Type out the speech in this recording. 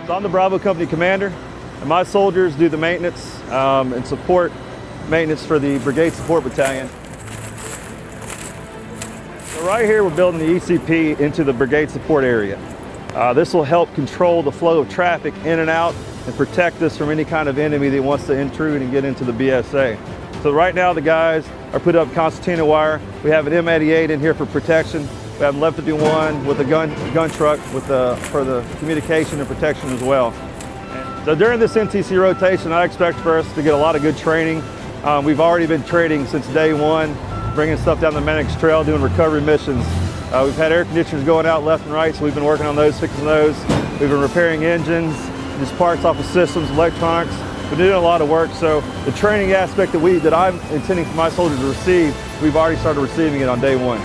So I'm the Bravo Company Commander, and my soldiers do the maintenance and support maintenance for the Brigade Support Battalion. So right here we're building the ECP into the Brigade Support area. This will help control the flow of traffic in and out and protect us from any kind of enemy that wants to intrude and get into the BSA. So right now the guys are putting up concertina wire. We have an M88 in here for protection. We have an 1151 with a gun truck with for the communication and protection as well. So during this NTC rotation, I expect for us to get a lot of good training. We've already been training since day one, bringing stuff down the Mannix Trail, doing recovery missions. We've had air conditioners going out left and right, so we've been working on those, fixing those. We've been repairing engines, just parts off of systems, electronics. We're doing a lot of work, so the training aspect that I'm intending for my soldiers to receive, we've already started receiving it on day one.